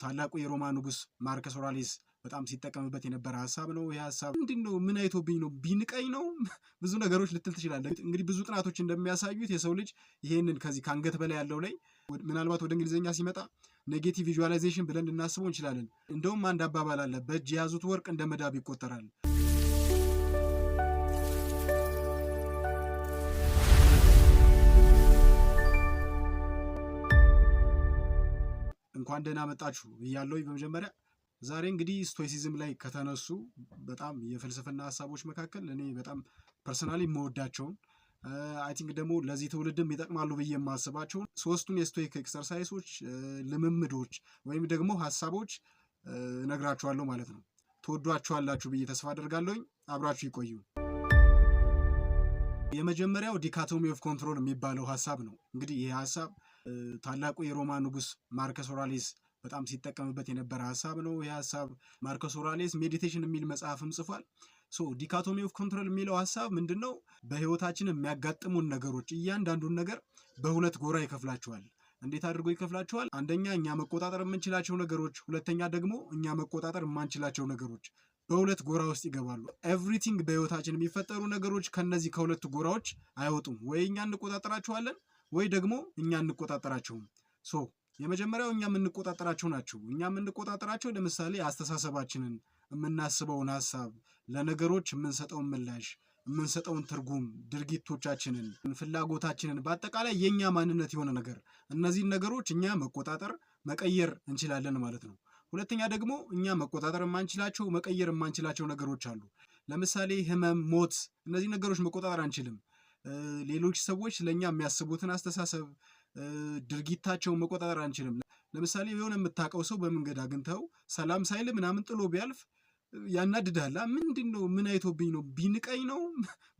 ታላቁ የሮማ ንጉስ ማርከስ ኦራሊስ በጣም ሲጠቀምበት የነበረ ሐሳብ ነው። ይሄ ሐሳብ ምንድነው? ምን አይቶብኝ ነው? ቢንቀኝ ነው? ብዙ ነገሮች ልትል ትችላለህ። እንግዲህ ብዙ ጥናቶች እንደሚያሳዩት የሰው ልጅ ይሄንን ከዚህ ከአንገት በላይ ያለው ላይ ምናልባት ወደ እንግሊዝኛ ሲመጣ ኔጌቲቭ ቪዥዋላይዜሽን ብለን ልናስበው እንችላለን። እንደውም አንድ አባባል አለ፣ በእጅ የያዙት ወርቅ እንደ መዳብ ይቆጠራል። እንኳን ደህና መጣችሁ ብያለሁ። በመጀመሪያ ዛሬ እንግዲህ ስቶይሲዝም ላይ ከተነሱ በጣም የፍልስፍና ሀሳቦች መካከል እኔ በጣም ፐርሰናሊ የምወዳቸውን አይ ቲንክ ደግሞ ለዚህ ትውልድም ይጠቅማሉ ብዬ የማስባቸውን ሶስቱን የስቶይክ ኤክሰርሳይሶች ልምምዶች ወይም ደግሞ ሀሳቦች እነግራችኋለሁ ማለት ነው። ትወዷችኋላችሁ ብዬ ተስፋ አደርጋለሁኝ። አብራችሁ ይቆዩ። የመጀመሪያው ዲካቶሚ ኦፍ ኮንትሮል የሚባለው ሀሳብ ነው። እንግዲህ ይህ ሀሳብ ታላቁ የሮማ ንጉስ ማርከስ ኦራሊስ በጣም ሲጠቀምበት የነበረ ሀሳብ ነው። ይህ ሀሳብ ማርከስ ኦራሊስ ሜዲቴሽን የሚል መጽሐፍም ጽፏል። ዲካቶሚ ኦፍ ኮንትሮል የሚለው ሀሳብ ምንድነው? በህይወታችን የሚያጋጥሙን ነገሮች እያንዳንዱን ነገር በሁለት ጎራ ይከፍላቸዋል። እንዴት አድርጎ ይከፍላቸዋል? አንደኛ እኛ መቆጣጠር የምንችላቸው ነገሮች፣ ሁለተኛ ደግሞ እኛ መቆጣጠር የማንችላቸው ነገሮች በሁለት ጎራ ውስጥ ይገባሉ። ኤቭሪቲንግ በህይወታችን የሚፈጠሩ ነገሮች ከነዚህ ከሁለት ጎራዎች አይወጡም። ወይ እኛ እንቆጣጠራቸዋለን ወይ ደግሞ እኛ እንቆጣጠራቸውም። የመጀመሪያው እኛ የምንቆጣጠራቸው ናቸው። እኛ የምንቆጣጠራቸው ለምሳሌ አስተሳሰባችንን፣ የምናስበውን ሀሳብ፣ ለነገሮች የምንሰጠውን ምላሽ፣ የምንሰጠውን ትርጉም፣ ድርጊቶቻችንን፣ ፍላጎታችንን፣ በአጠቃላይ የኛ ማንነት የሆነ ነገር፣ እነዚህን ነገሮች እኛ መቆጣጠር መቀየር እንችላለን ማለት ነው። ሁለተኛ ደግሞ እኛ መቆጣጠር የማንችላቸው መቀየር የማንችላቸው ነገሮች አሉ። ለምሳሌ ህመም፣ ሞት፣ እነዚህ ነገሮች መቆጣጠር አንችልም። ሌሎች ሰዎች ስለኛ የሚያስቡትን አስተሳሰብ፣ ድርጊታቸውን መቆጣጠር አንችልም። ለምሳሌ የሆነ የምታውቀው ሰው በመንገድ አግኝተው ሰላም ሳይል ምናምን ጥሎ ቢያልፍ ያናድዳል። ምንድነው? ምን አይቶብኝ ነው? ቢንቀኝ ነው?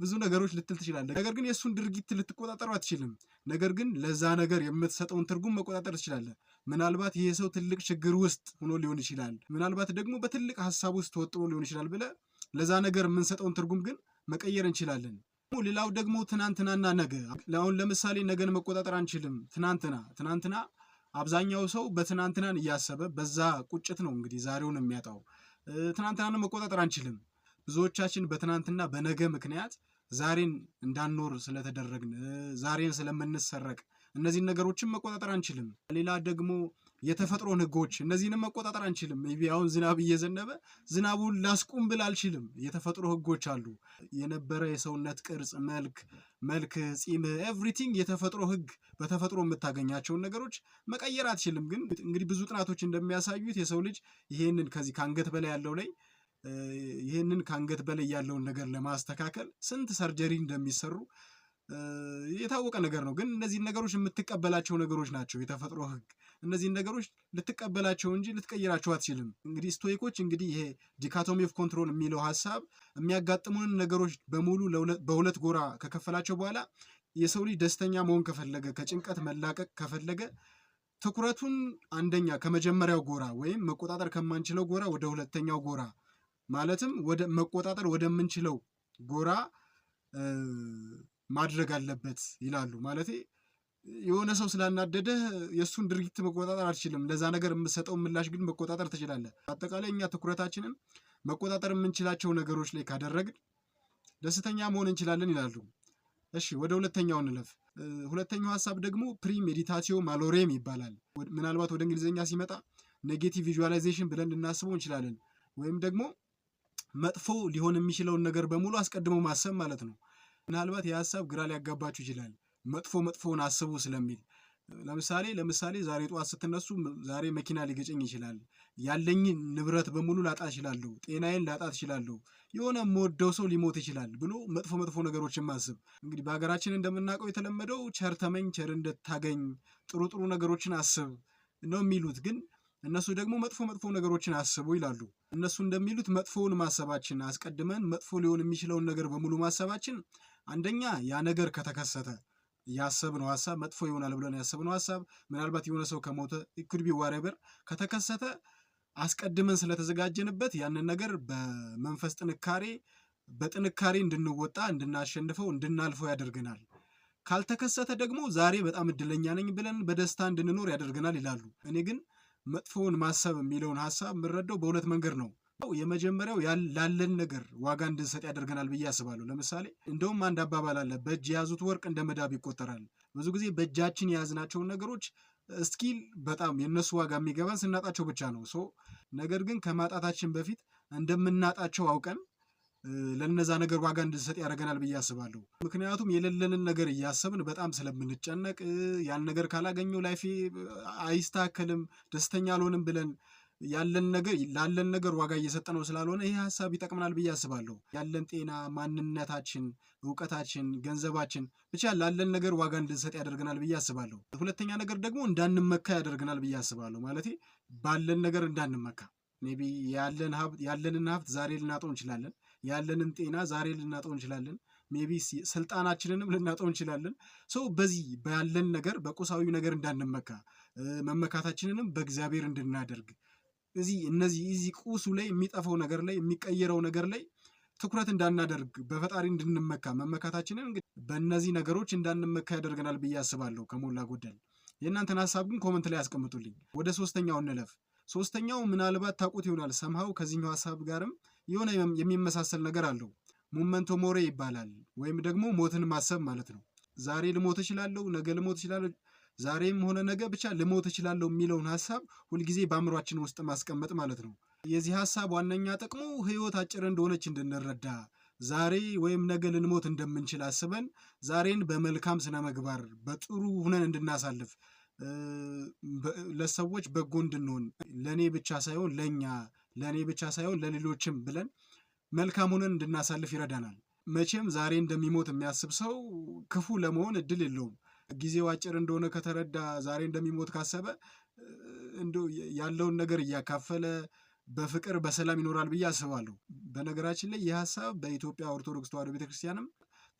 ብዙ ነገሮች ልትል ትችላለህ። ነገር ግን የእሱን ድርጊት ልትቆጣጠሩ አትችልም። ነገር ግን ለዛ ነገር የምትሰጠውን ትርጉም መቆጣጠር ትችላለህ። ምናልባት ይሄ ሰው ትልቅ ችግር ውስጥ ሆኖ ሊሆን ይችላል፣ ምናልባት ደግሞ በትልቅ ሀሳብ ውስጥ ተወጥሮ ሊሆን ይችላል ብለህ ለዛ ነገር የምንሰጠውን ትርጉም ግን መቀየር እንችላለን። ሌላው ደግሞ ትናንትናና ነገ። አሁን ለምሳሌ ነገን መቆጣጠር አንችልም። ትናንትና አብዛኛው ሰው በትናንትናን እያሰበ በዛ ቁጭት ነው እንግዲህ ዛሬውን የሚያጣው። ትናንትናን መቆጣጠር አንችልም። ብዙዎቻችን በትናንትና በነገ ምክንያት ዛሬን እንዳንኖር ስለተደረግን፣ ዛሬን ስለምንሰረቅ እነዚህን ነገሮችን መቆጣጠር አንችልም። ሌላ ደግሞ የተፈጥሮን ህጎች፣ እነዚህንም መቆጣጠር አንችልም። አሁን ዝናብ እየዘነበ ዝናቡን ላስቁም ብል አልችልም። የተፈጥሮ ህጎች አሉ። የነበረ የሰውነት ቅርጽ፣ መልክ፣ ፂም፣ ኤቭሪቲንግ የተፈጥሮ ህግ፣ በተፈጥሮ የምታገኛቸውን ነገሮች መቀየር አትችልም። ግን እንግዲህ ብዙ ጥናቶች እንደሚያሳዩት የሰው ልጅ ይሄንን ከዚህ ከአንገት በላይ ያለው ላይ ይሄንን ከአንገት በላይ ያለውን ነገር ለማስተካከል ስንት ሰርጀሪ እንደሚሰሩ የታወቀ ነገር ነው። ግን እነዚህን ነገሮች የምትቀበላቸው ነገሮች ናቸው። የተፈጥሮ ህግ፣ እነዚህን ነገሮች ልትቀበላቸው እንጂ ልትቀይራቸው አትችልም። እንግዲህ ስቶይኮች እንግዲህ ይሄ ዲካቶሚ ኦፍ ኮንትሮል የሚለው ሀሳብ የሚያጋጥሙን ነገሮች በሙሉ በሁለት ጎራ ከከፈላቸው በኋላ የሰው ልጅ ደስተኛ መሆን ከፈለገ፣ ከጭንቀት መላቀቅ ከፈለገ ትኩረቱን አንደኛ ከመጀመሪያው ጎራ ወይም መቆጣጠር ከማንችለው ጎራ ወደ ሁለተኛው ጎራ ማለትም ወደ መቆጣጠር ወደምንችለው ጎራ ማድረግ አለበት ይላሉ። ማለት የሆነ ሰው ስላናደደህ የእሱን ድርጊት መቆጣጠር አትችልም። ለዛ ነገር የምትሰጠውን ምላሽ ግን መቆጣጠር ትችላለህ። አጠቃላይ እኛ ትኩረታችንን መቆጣጠር የምንችላቸው ነገሮች ላይ ካደረግን ደስተኛ መሆን እንችላለን ይላሉ። እሺ ወደ ሁለተኛው እንለፍ። ሁለተኛው ሀሳብ ደግሞ ፕሪሜዲታቲዮ ማሎሬም ይባላል። ምናልባት ወደ እንግሊዝኛ ሲመጣ ኔጌቲቭ ቪዥዋላይዜሽን ብለን ልናስበው እንችላለን። ወይም ደግሞ መጥፎ ሊሆን የሚችለውን ነገር በሙሉ አስቀድሞ ማሰብ ማለት ነው። ምናልባት የሀሳብ ግራ ሊያጋባችሁ ይችላል። መጥፎውን አስቡ ስለሚል ለምሳሌ ዛሬ ጠዋት ስትነሱ ዛሬ መኪና ሊገጨኝ ይችላል፣ ያለኝን ንብረት በሙሉ ላጣ እችላለሁ፣ ጤናዬን ላጣ እችላለሁ፣ የሆነ የምወደው ሰው ሊሞት ይችላል ብሎ መጥፎ ነገሮችን ማሰብ። እንግዲህ በሀገራችን እንደምናውቀው የተለመደው ቸር ተመኝ ቸር እንድታገኝ፣ ጥሩ ነገሮችን አስብ ነው የሚሉት። ግን እነሱ ደግሞ መጥፎ ነገሮችን አስቡ ይላሉ። እነሱ እንደሚሉት መጥፎውን ማሰባችን አስቀድመን መጥፎ ሊሆን የሚችለውን ነገር በሙሉ ማሰባችን አንደኛ ያ ነገር ከተከሰተ ያሰብነው ሀሳብ መጥፎ ይሆናል ብለን ያሰብነው ሀሳብ ምናልባት የሆነ ሰው ከሞተ ኢኩድ ቢ ዋሬቨር ከተከሰተ አስቀድመን ስለተዘጋጀንበት ያንን ነገር በመንፈስ በጥንካሬ እንድንወጣ፣ እንድናሸንፈው፣ እንድናልፈው ያደርገናል። ካልተከሰተ ደግሞ ዛሬ በጣም እድለኛ ነኝ ብለን በደስታ እንድንኖር ያደርገናል ይላሉ። እኔ ግን መጥፎውን ማሰብ የሚለውን ሀሳብ የምረዳው በሁለት መንገድ ነው። የመጀመሪያው ላለን ነገር ዋጋ እንድንሰጥ ያደርገናል ብዬ አስባለሁ። ለምሳሌ እንደውም አንድ አባባል አለ፣ በእጅ የያዙት ወርቅ እንደ መዳብ ይቆጠራል። ብዙ ጊዜ በእጃችን የያዝናቸውን ነገሮች እስኪል በጣም የእነሱ ዋጋ የሚገባን ስናጣቸው ብቻ ነው። ነገር ግን ከማጣታችን በፊት እንደምናጣቸው አውቀን ለነዛ ነገር ዋጋ እንድንሰጥ ያደርገናል ብዬ አስባለሁ። ምክንያቱም የሌለንን ነገር እያሰብን በጣም ስለምንጨነቅ ያን ነገር ካላገኘው ላይፌ አይስተካከልም፣ ደስተኛ አልሆንም ብለን ላለን ነገር ዋጋ እየሰጠነው ስላልሆነ ይሄ ሀሳብ ይጠቅመናል ብዬ አስባለሁ። ያለን ጤና፣ ማንነታችን፣ እውቀታችን፣ ገንዘባችን ብቻ ላለን ነገር ዋጋ እንድንሰጥ ያደርገናል ብዬ አስባለሁ። ሁለተኛ ነገር ደግሞ እንዳንመካ ያደርገናል ብዬ አስባለሁ። ማለቴ ባለን ነገር እንዳንመካ። ሜይ ቢ ያለንን ሀብት ዛሬ ልናጠው እንችላለን። ያለንን ጤና ዛሬ ልናጠው እንችላለን። ሜይ ቢ ስልጣናችንንም ልናጠው እንችላለን። በዚህ ባለን ነገር በቁሳዊ ነገር እንዳንመካ፣ መመካታችንንም በእግዚአብሔር እንድናደርግ እዚህ ቁሱ ላይ የሚጠፋው ነገር ላይ የሚቀየረው ነገር ላይ ትኩረት እንዳናደርግ በፈጣሪ እንድንመካ መመካታችንን በእነዚህ ነገሮች እንዳንመካ ያደርገናል ብዬ አስባለሁ። ከሞላ ጎደል የእናንተን ሀሳብ ግን ኮመንት ላይ ያስቀምጡልኝ። ወደ ሶስተኛው እንለፍ። ሶስተኛው ምናልባት ታውቁት ይሆናል፣ ሰምሃው ከዚህኛው ሀሳብ ጋርም የሆነ የሚመሳሰል ነገር አለው። ሞመንቶ ሞሬ ይባላል፣ ወይም ደግሞ ሞትን ማሰብ ማለት ነው። ዛሬ ልሞት እችላለሁ፣ ነገ ልሞት እችላለሁ፣ ዛሬም ሆነ ነገ ብቻ ልሞት እችላለሁ የሚለውን ሀሳብ ሁልጊዜ በአእምሯችን ውስጥ ማስቀመጥ ማለት ነው። የዚህ ሀሳብ ዋነኛ ጥቅሙ ህይወት አጭር እንደሆነች እንድንረዳ፣ ዛሬ ወይም ነገ ልንሞት እንደምንችል አስበን ዛሬን በመልካም ስነ ምግባር በጥሩ ሁነን እንድናሳልፍ፣ ለሰዎች በጎ እንድንሆን፣ ለእኔ ብቻ ሳይሆን ለእኔ ብቻ ሳይሆን ለሌሎችም ብለን መልካም ሆነን እንድናሳልፍ ይረዳናል። መቼም ዛሬ እንደሚሞት የሚያስብ ሰው ክፉ ለመሆን እድል የለውም። ጊዜው አጭር እንደሆነ ከተረዳ፣ ዛሬ እንደሚሞት ካሰበ ያለውን ነገር እያካፈለ በፍቅር በሰላም ይኖራል ብዬ አስባለሁ። በነገራችን ላይ ይህ ሀሳብ በኢትዮጵያ ኦርቶዶክስ ተዋሕዶ ቤተክርስቲያንም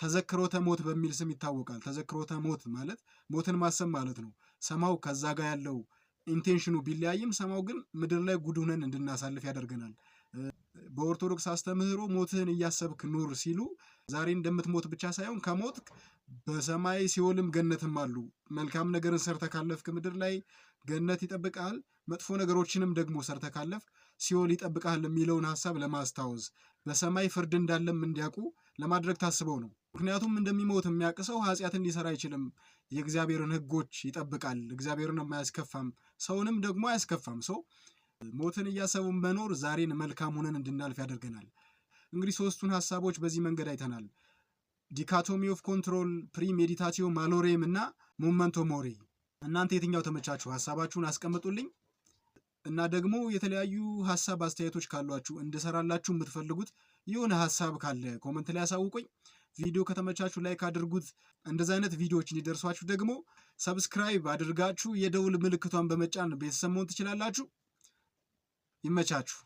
ተዘክሮተ ሞት በሚል ስም ይታወቃል። ተዘክሮተ ሞት ማለት ሞትን ማሰብ ማለት ነው። ሰማው ከዛ ጋር ያለው ኢንቴንሽኑ ቢለያይም ሰማው ግን ምድር ላይ ጉድ ሆነን እንድናሳልፍ ያደርገናል። በኦርቶዶክስ አስተምህሮ ሞትህን እያሰብክ ኑር ሲሉ ዛሬ እንደምትሞት ብቻ ሳይሆን ከሞት በሰማይ ሲኦልም ገነትም አሉ። መልካም ነገርን ሰርተ ካለፍክ ምድር ላይ ገነት ይጠብቃል፣ መጥፎ ነገሮችንም ደግሞ ሰርተ ካለፍክ ሲኦል ይጠብቃል የሚለውን ሀሳብ ለማስታወስ በሰማይ ፍርድ እንዳለም እንዲያውቁ ለማድረግ ታስበው ነው። ምክንያቱም እንደሚሞት የሚያውቅ ሰው ኃጢአትን ሊሰራ አይችልም። የእግዚአብሔርን ሕጎች ይጠብቃል። እግዚአብሔርን አያስከፋም፣ ሰውንም ደግሞ አያስከፋም። ሞትን እያሰቡን መኖር ዛሬን መልካም ሆነን እንድናልፍ ያደርገናል። እንግዲህ ሶስቱን ሀሳቦች በዚህ መንገድ አይተናል። ዲካቶሚ ኦፍ ኮንትሮል፣ ፕሪሜዲታቲዮ ማሎሬም እና ሞመንቶ ሞሪ። እናንተ የትኛው ተመቻችሁ? ሀሳባችሁን አስቀምጡልኝ። እና ደግሞ የተለያዩ ሀሳብ አስተያየቶች ካሏችሁ እንድሰራላችሁ የምትፈልጉት የሆነ ሀሳብ ካለ ኮመንት ላይ ያሳውቁኝ። ቪዲዮ ከተመቻችሁ ላይክ አድርጉት። እንደዚህ አይነት ቪዲዮዎች እንዲደርሷችሁ ደግሞ ሰብስክራይብ አድርጋችሁ የደውል ምልክቷን በመጫን ቤተሰብ መሆን ትችላላችሁ። ይመቻችሁ።